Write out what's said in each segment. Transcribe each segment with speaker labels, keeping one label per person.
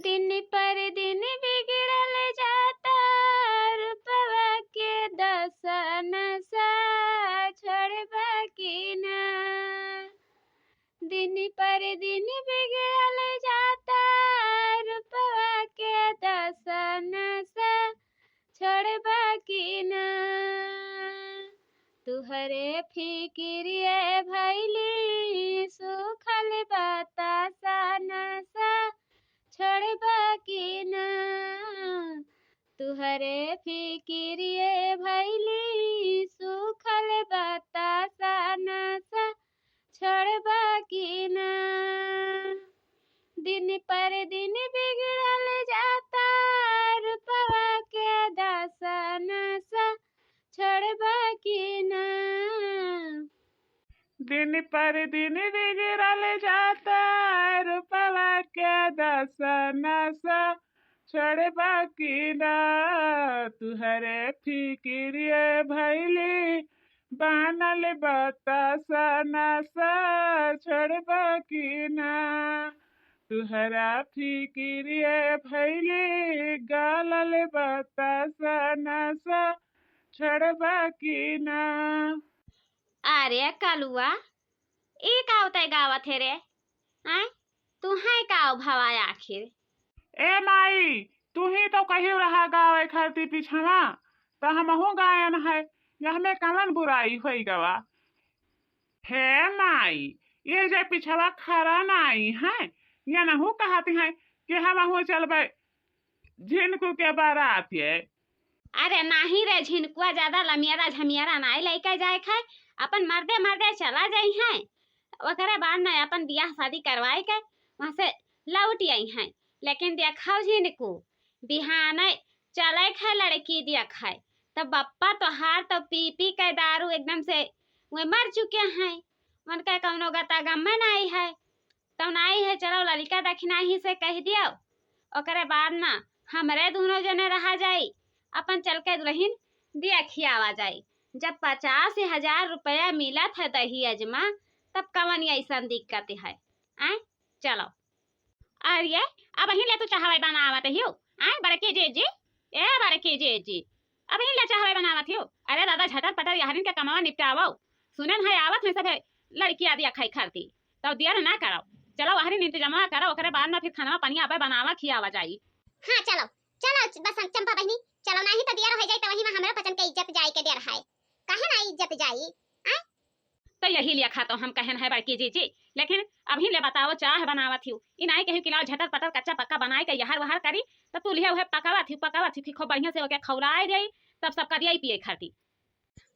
Speaker 1: दिन पर दिन बिगड़ल जाता रूपवा के दशा नशा छोड़बा की ना। दिन पर दिन बिगड़ल जाता रूपवा के दशा नशा छोड़बा की ना। तुहरे फिक्रिए भइली सुखल बतासा नशा छोड़बा की ना। तुहरे फिक्रिए भइली सुखल बतासा नशा छोड़बा की ना। दिन पर दिन बिगड़ल जाता रूपवा के दशा नशा छोड़बा की ना।
Speaker 2: दिन पर दिन बिगड़ल जाता रूपवा के दशा नशा छोड़बा की ना। तुहरे फिक्रिए भइली बनल बतासा नशा छोड़बा की ना। तुहरा फिक्रिए भइली गलल बतासा नशा छोड़बा की ना।
Speaker 1: अरे कलुआ ई का होता गावत है रे? आय तू है का भवा आखिर?
Speaker 2: ए माई तू ही तो कही रहा गावे खाती पिछवा तो हमहू गायन है यहमे कमन बुराई होई गवा। हे माई ये जे पिछवा खरा नाई है या नहू कहती है कि हमहू चलबे झिनकू के बारात ये।
Speaker 1: अरे नाही रे झिनकुआ ज्यादा लमियारा झमियारा नाई लेके जाए खाए अपन मर्दे मर्दे चला जाई है ओकरे बाद न अपन बियाह शादी करवाए के वहां से लौट आई है। लेकिन देखाओ झिनकू बिहाने चले खाए लड़की देखाए तब बप्पा तो हार तो पी पी के दारू एकदम से वे मर चुके हैं। उनका कौनो गता गम्मे नहीं है तो नहीं है चलो ललिका दक्षिणा ही से कह दियो ओकरे बाद ना हमरे दोनों जने रहा जाई अपन चल के दुल्हन देखियावा जाई। जब 50,000 रुपया मिला था दही अजमा तब कवन ऐसा दिक्कत है। आय चलो अरे अब ही ले तू चाहवाई बनावत हियो आय बड़के जी ए बड़के जी अब ही ले चाहवाई बनावत हियो। अरे दादा झटर पटर यारिन के कमावा निपटावो सुनन है आवत में सब लड़की आदि खाई खाती तब देर ना करो चलो वहरी इंतजाम करो ओकरे बाद में फिर खाना पानी आवे बनावा खियावा जाई।
Speaker 3: हां चलो चलो बस चंपा बहनी चलो नहीं तो देर हो जाए तो वही में हमरा पचन के इज्जत जाए के देर है काहे ना इज्जत जाई।
Speaker 1: तो यही लिया खाता हम कहन है बड़की जी लेकिन अभी ले बताओ चाह बनावत हियो ई नहीं कहि कि लाओ झटर पटर कच्चा पक्का बनाए के यहर वहर करी तो तू लिया वह पकावत थी खूब बढ़िया से ओके खौलाए देई तब सब करिया पिए खाती।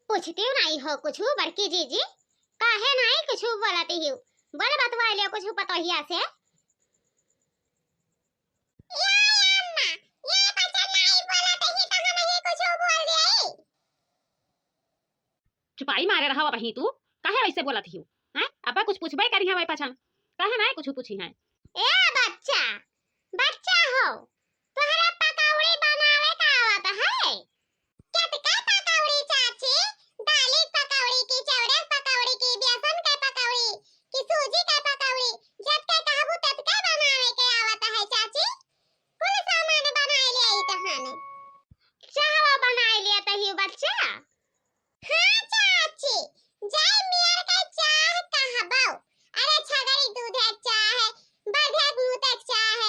Speaker 3: पूछती नहीं हो कुछ बड़की जी काहे नहीं कुछ बोलती हो बोले बतवा ले कुछ पतोहिया से।
Speaker 1: चुपाई मारे रहा वही तू काहे वैसे बोलत हियो हैं अब कुछ पूछबे करी है भाई पछन काहे नहीं कुछ पूछी है।
Speaker 3: ए बच्चा बच्चा हो तोहरा पकौड़ी बनावे का आवत है क्या पकौड़ी चाची दाली पकौड़ी की चौड़े पकौड़ी की बेसन के पकौड़ी की सूजी के पकौड़ी जब के कहबू तब के बनावे के आवत है चाची कुल सामान बनाए ले आई तहने चाहवा बनाए ले तही बच्चा। हां चाची जय मियर के चाह कहबो अरे छगरी दूध है चाह बढ़िया दूध है चाह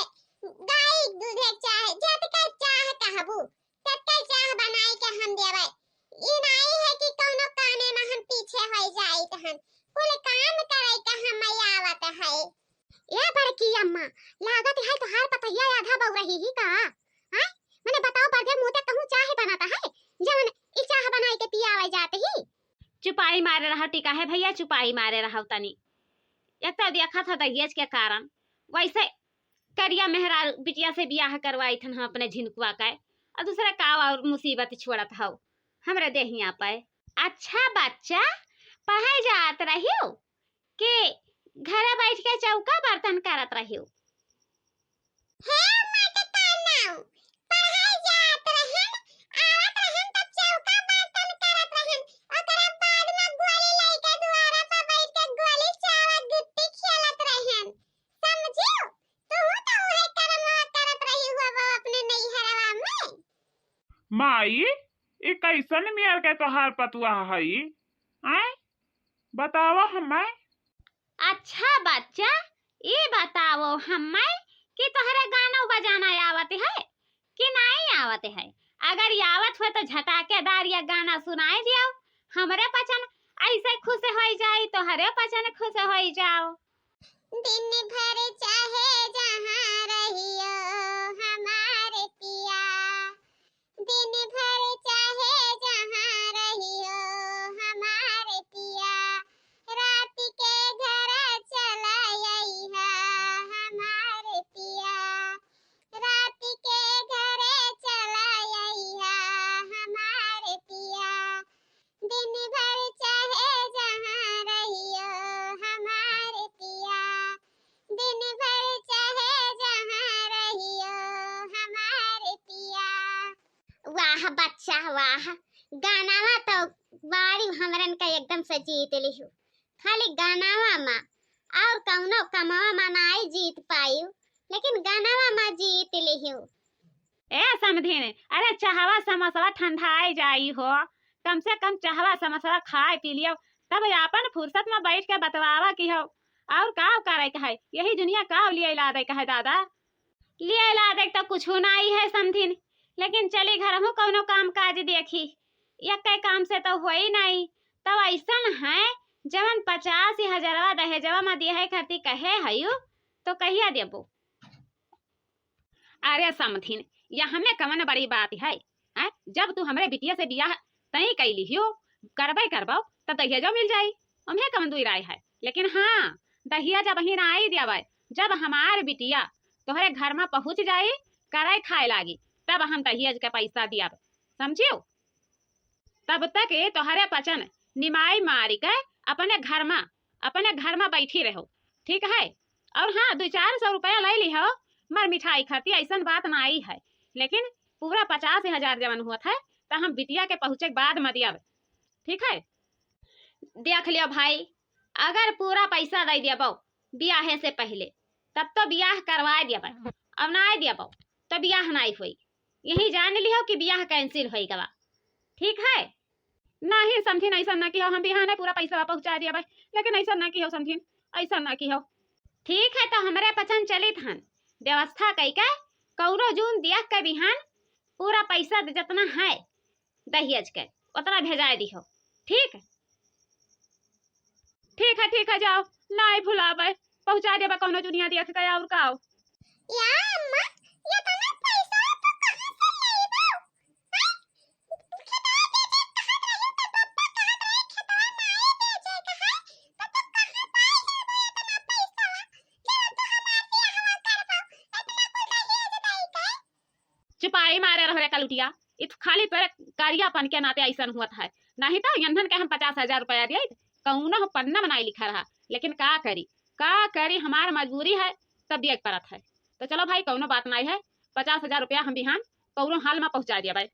Speaker 3: गाय दूध है चाह जब के चाह कहबू तब के चाह बनाई के हम देबै ई नहीं है कि कोनो काने में हम पीछे हो जाई तहन कुल काम करे के हम आवत है। ए बड़की अम्मा लागत है तो हार पतैया आधा बौ रही ही का हां मने बताओ बड़े मुंह तक कहूं चाह बनाता है जवन ई चाह बनाई के पियावे जाते ही।
Speaker 1: चुपाई मारे रहा टिका है भैया चुपाई मारे रहा तनी एक तो देखा था दहेज के कारण वैसे करिया मेहरा बिटिया से ब्याह करवाई थन हम अपने झिनकुआ का और दूसरा का और मुसीबत छोड़त हो हमरे देहिया पे। अच्छा बच्चा पढ़ाई जात रहियो के घर बैठ के चौका बर्तन करत रहियो।
Speaker 3: हे मत तनाऊ पढ़ाई जात रहन आवत रहन तब चौका बर्तन करत रहन ओकरा बाद में गोली लेके द्वारा पर बैठ के गोली चावल गिट्टी खेलत रहन समझियो तू तो ओहे करम
Speaker 2: माई ई कैसन मियर के तोहार पतुआ हई आय बतावा हमें।
Speaker 1: अच्छा बच्चा, ये बताओ हमें कि तोहरे गाना बजाना आवत है कि नहीं आवत है। अगर आवत हो तो झटाकेदार या गाना सुनाई दियो, हमरे पचन ऐसे खुश हो जाई तो हरे पचन खुश हो जाओ।
Speaker 3: दिन भर चाहे जहाँ रहियो हमारे पिया, दिन भर चाहे जहाँ रहियो हमारे पिया, रात के घर चला अइहा हमारे पिया, रात के घर चला अइहा हमारे पिया, दिन भर चाहे जहाँ रहियो हमारे पिया, दिन भर चाहे जहाँ रहियो हमारे पिया। वाह बच्चा वाह, गानावा तो बाड़ी हमरन का एकदम से जीत लिहु। खाली गानावा माँ और कौनो कमावा माँ नाई जीत पायु, लेकिन गानावा माँ जीत लिहु।
Speaker 1: ए समधिन, अरे चाहवा समोसा ठंडाई जाई हो, कम से कम चाहवा समोसा खाए पी लियो, तब अपन फुर्सत में बैठ के बतवावा की हो और का करे का है। यही दुनिया का लिए ला दे का है दादा, लिए ला दे तो कुछ नहीं है समधिन, लेकिन चली घर में कौनो काम काज देखी, एक के काम से तो हो ही नहीं। तब ऐसा है जवन 50,000 दहेजवा में दिए है खाती कहे हयु तो कहिया देबो। अरे समधिन, यहाँ में कवन बड़ी बात है, जब तू हमरे बिटिया से बियाह तई कैली हो करबे करबो तब दहेजा मिल जाई, हमें कवन दुई राय है। लेकिन हाँ, दहिया जब ही आई देवे, जब हमार बिटिया तोहरे घर में पहुँच जाई करे खाए लागी, तब हम दहेज के पैसा दिया, समझियो। तब तक तोहरे पचन निमाई मारी के अपने घर में बैठी रहो, ठीक है। और हाँ, 200-400 रुपया ले ली हो मर मिठाई खाती, ऐसा बात ना आई है, लेकिन पूरा 50,000 जवन हुआ है तो हम बिटिया के पहुँचे के बाद में दिया, ठीक है। देख लियो भाई, अगर पूरा पैसा दे दिया ब्याह से पहले तब तो ब्याह करवा दिया, अब ना दिया तो ब्याह नहीं हुई, यही जान लियो कि ब्याह कैंसिल हो गवा, ठीक है। नहीं समझिन, ऐसा ना किया, हम बिहाने पूरा पैसा पहुंचा दिया भाई, लेकिन ऐसा ना किया समझिन, ऐसा ना किया, ठीक है। तो हमारे पचन चली थन व्यवस्था कई के कौनो जून दिया के बिहान पूरा पैसा जितना है दहेज के उतना भेजा दिहो, ठीक है। ठीक है जाओ, नहीं भुलाबे, पहुंचा देबे कौनो दुनिया दिया के और का।
Speaker 3: या अम्मा, ये तना पैसा तो कहां से लेबो? खेतवा बेचे कहत रही तो पप्पा कहत रहे खेतवा नहीं बेचे कहां, तो कहां पाई लेबो इतना पैसा? चलो तो हमार बियाहवा करबो, इतना कोई दहेज दई के।
Speaker 1: चुपाई मारे रहो रे कलुटिया, इत खाली तोरे कारियापन के नाते ऐसा हुआ है, नहीं तो ईंधन के हम 50,000 रुपया दिए कौनो पन्ना में नहीं लिखा रहा, लेकिन का करी हमार मजबूरी है, तब दिए परत है। तो चलो भाई, कौनो बात नहीं है, 50,000 रुपया हम बिहान कौनो हाल में पहुंचा दिया भाई।